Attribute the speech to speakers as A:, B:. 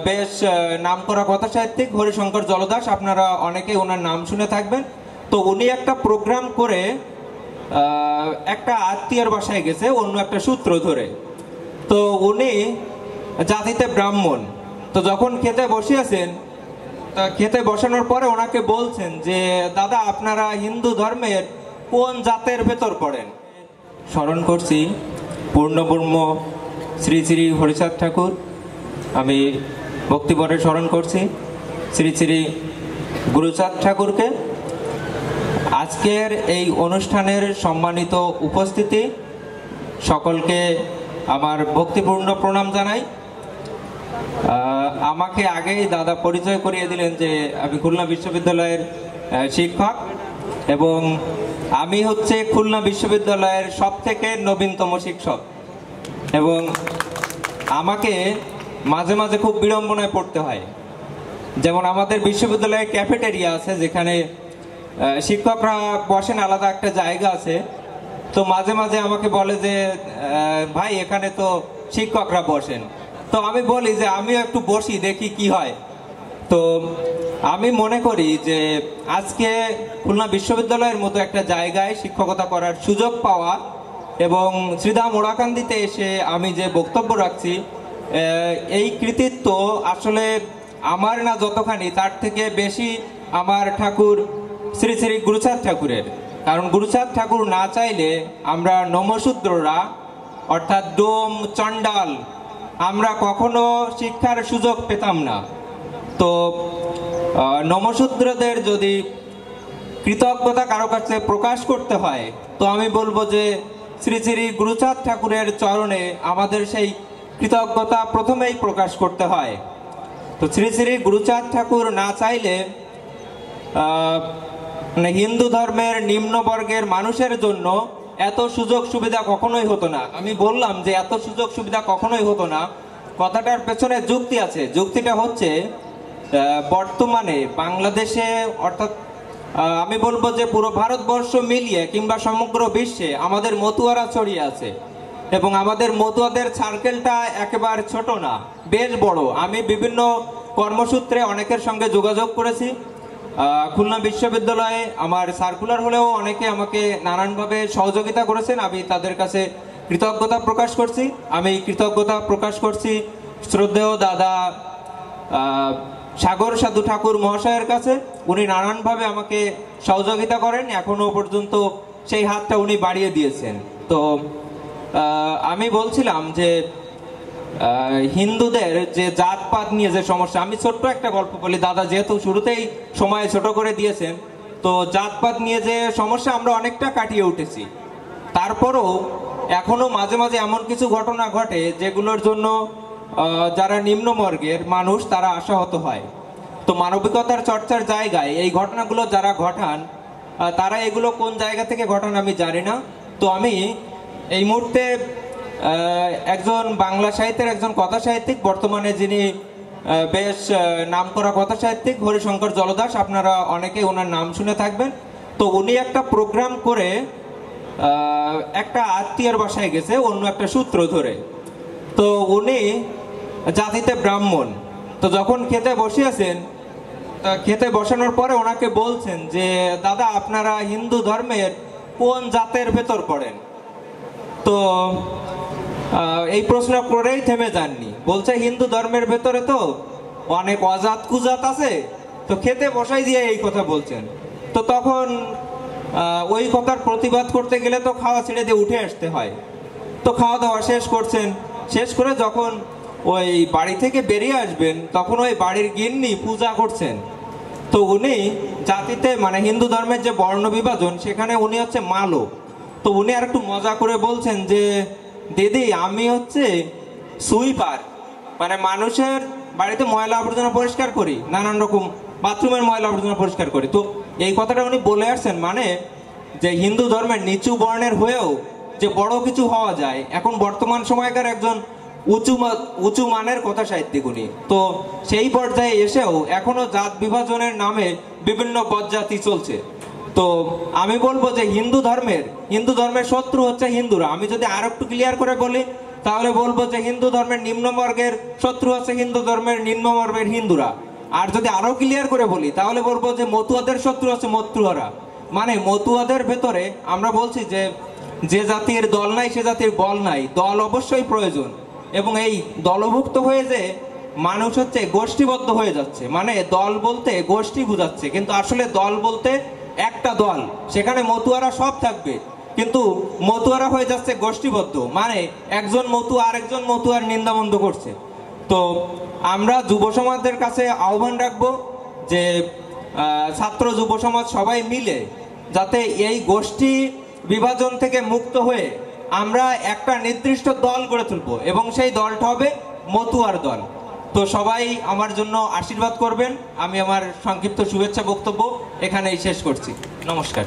A: বেশ নামকরা কথা সাহিত্যিক হরিশঙ্কর জলদাস, আপনারা অনেকে ওনার নাম শুনে থাকবেন। তো উনি একটা প্রোগ্রাম করে একটা আত্মীয়র বাসায় গেছে অন্য একটা সূত্র ধরে। তো উনি জাতিতে ব্রাহ্মণ। তো যখন খেতে বসিয়েছেন, খেতে বসানোর পরে ওনাকে বলছেন যে দাদা আপনারা হিন্দু ধর্মের কোন জাতের ভেতর পড়েন। স্মরণ করছি পূর্ণব্রহ্ম শ্রী শ্রী হরিচাঁদ ঠাকুর, আমি ভক্তিবরে স্মরণ করছি শ্রী শ্রী গুরুচাঁদ ঠাকুরকে। আজকের এই অনুষ্ঠানের সম্মানিত উপস্থিতি সকলকে আমার ভক্তিপূর্ণ প্রণাম জানাই। আমাকে আগেই দাদা পরিচয় করিয়ে দিলেন যে আমি খুলনা বিশ্ববিদ্যালয়ের শিক্ষক এবং আমি হচ্ছে খুলনা বিশ্ববিদ্যালয়ের সবথেকে নবীনতম শিক্ষক, এবং আমাকে মাঝে মাঝে খুব বিড়ম্বনায় পড়তে হয়। যেমন আমাদের বিশ্ববিদ্যালয়ে ক্যাফেটেরিয়া আছে, যেখানে শিক্ষকরা বসেন, আলাদা একটা জায়গা আছে। তো মাঝে মাঝে আমাকে বলে যে ভাই এখানে তো শিক্ষকরা বসেন। তো আমি বলি যে আমিও একটু বসি, দেখি কি হয়। তো আমি মনে করি যে আজকে খুলনা বিশ্ববিদ্যালয়ের মতো একটা জায়গায় শিক্ষকতা করার সুযোগ পাওয়া এবং শ্রীধাম ওড়াকান্দিতে এসে আমি যে বক্তব্য রাখছি, এই কৃতিত্ব আসলে আমার না যতখানি, তার থেকে বেশি আমার ঠাকুর শ্রী শ্রী গুরুচাঁদ ঠাকুরের। কারণ গুরুচাঁদ ঠাকুর না চাইলে আমরা নমশূদ্ররা, অর্থাৎ ডোম চণ্ডাল, আমরা কখনো শিক্ষার সুযোগ পেতাম না। তো নমশূদ্রদের যদি কৃতজ্ঞতা কারো কাছে প্রকাশ করতে হয়, তো আমি বলবো যে শ্রী শ্রী গুরুচাঁদ ঠাকুরের চরণে আমাদের সেই কৃতজ্ঞতা প্রথমেই প্রকাশ করতে হয়। তো শ্রী শ্রী গুরুচাঁদ ঠাকুর না চাইলে হিন্দু ধর্মের নিম্নবর্গের মানুষের জন্য এত সুযোগ সুবিধা কখনোই হতো না। আমি বললাম যে এত সুযোগ সুবিধা কখনোই হতো না, কথাটার পেছনে যুক্তি আছে। যুক্তিটা হচ্ছে বর্তমানে বাংলাদেশে, অর্থাৎ আমি বলবো যে পুরো ভারতবর্ষ মিলিয়ে কিংবা সমগ্র বিশ্বে আমাদের মতুয়ারা ছড়িয়ে আছে, এবং আমাদের মতুয়াদের সার্কেলটা একেবারে ছোট না, বেশ বড়। আমি বিভিন্ন কর্মসূত্রে অনেকের সঙ্গে যোগাযোগ করেছি। খুলনা বিশ্ববিদ্যালয়ে আমার সার্কুলার হলেও অনেকে আমাকে নানানভাবে সহযোগিতা করেছেন, আমি তাদের কাছে কৃতজ্ঞতা প্রকাশ করছি। আমি কৃতজ্ঞতা প্রকাশ করছি শ্রদ্ধেয় দাদা সাগর সাধু ঠাকুর মহাশয়ের কাছে। উনি নানানভাবে আমাকে সহযোগিতা করেন, এখনো পর্যন্ত সেই হাতটা উনি বাড়িয়ে দিয়েছেন। তো আমি বলছিলাম যে হিন্দুদের যে জাতপাত নিয়ে যে সমস্যা, আমি ছোট্ট একটা গল্প বলি, দাদা যেহেতু শুরুতেই সময় ছোট করে দিয়েছেন। তো জাতপাত নিয়ে যে সমস্যা আমরা অনেকটা কাটিয়ে উঠেছি, তারপরও এখনো মাঝে মাঝে এমন কিছু ঘটনা ঘটে যেগুলোর জন্য যারা নিম্নবর্গের মানুষ তারা আশাহত হয়। তো মানবিকতার চর্চার জায়গায় এই ঘটনাগুলো যারা ঘটান, তারা এগুলো কোন জায়গা থেকে ঘটান আমি জানি না। তো আমি এই মুহূর্তে একজন বাংলা সাহিত্যের একজন কথা সাহিত্যিক, বর্তমানে যিনি বেশ নামকরা কথা সাহিত্যিক হরিশঙ্কর জলদাস, আপনারা অনেকে ওনার নাম শুনে থাকবেন। তো উনি একটা প্রোগ্রাম করে একটা আত্মীয়র বাসায় গেছে অন্য একটা সূত্র ধরে। তো উনি জাতিতে ব্রাহ্মণ। তো যখন খেতে বসিয়েছেন, খেতে বসানোর পরে ওনাকে বলছেন যে দাদা আপনারা হিন্দু ধর্মের কোন জাতের ভেতর পড়েন। তো এই প্রশ্ন করেই থেমে যাননি, বলছে হিন্দু ধর্মের ভেতরে তো অনেক অজাত কুজাত আছে। তো খেতে বসাই দিয়ে এই কথা বলছেন। তো তখন ওই কথার প্রতিবাদ করতে গেলে তো খাওয়া ছেড়ে দিয়ে উঠে আসতে হয়। তো খাওয়া দাওয়া শেষ করছেন, শেষ করে যখন ওই বাড়ি থেকে বেরিয়ে আসবেন, তখন ওই বাড়ির গিন্নি পূজা করছেন। তো উনি জাতিতে, মানে হিন্দু ধর্মের যে বর্ণ বিভাজন, সেখানে উনি হচ্ছে মালো। তো উনি আর একটু মজা করে বলছেন যে দিদি আমি হচ্ছে সুইপার, মানে মানুষের বাড়িতে ময়লা আবর্জনা পরিষ্কার করি, নানান রকম বাথরুমের ময়লা আবর্জনা পরিষ্কার করি। তো এই কথাটা উনি বলে আসছেন, মানে যে হিন্দু ধর্মের নিচু বর্ণের হয়েও যে বড় কিছু হওয়া যায়। এখন বর্তমান সময়কার একজন উঁচু মানের কথা সাহিত্যিক উনি। তো সেই পর্যায়ে এসেও এখনো জাত বিভাজনের নামে বিভিন্ন বদজাতি চলছে। তো আমি বলবো যে হিন্দু ধর্মের শত্রু হচ্ছে হিন্দুরা। আমি যদি আর একটু ক্লিয়ার করে বলি, তাহলে বলবো যে হিন্দু ধর্মের নিম্নবর্গের শত্রু আছে হিন্দু ধর্মের নিম্নবর্গের হিন্দুরা। আর যদি আরো ক্লিয়ার করে বলি তাহলে বলবো যে মতুয়াদের শত্রু আছে মতুয়ারা। মানে মতুয়াদের ভেতরে আমরা বলছি যে যে জাতির দল নাই সে জাতির বল নাই, দল অবশ্যই প্রয়োজন। এবং এই দলভুক্ত হয়ে যে মানুষ হচ্ছে গোষ্ঠীবদ্ধ হয়ে যাচ্ছে, মানে দল বলতে গোষ্ঠী বুঝাচ্ছে, কিন্তু আসলে দল বলতে একটা দল, সেখানে মতুয়ারা সব থাকবে, কিন্তু মতুয়ারা হয়ে যাচ্ছে গোষ্ঠীবদ্ধ, মানে একজন মতুয়া আরেকজন মতুয়ার নিন্দামন্দ করছে। তো আমরা যুব সমাজের কাছে আহ্বান রাখবো যে ছাত্র যুব সমাজ সবাই মিলে যাতে এই গোষ্ঠী বিভাজন থেকে মুক্ত হয়ে আমরা একটা নির্দিষ্ট দল গড়ে তুলবো এবং সেই দলটা হবে মতুয়ার দল। তো সবাই আমার জন্য আশীর্বাদ করবেন। আমি আমার সংক্ষিপ্ত শুভেচ্ছা বক্তব্য এখানেই শেষ করছি। নমস্কার।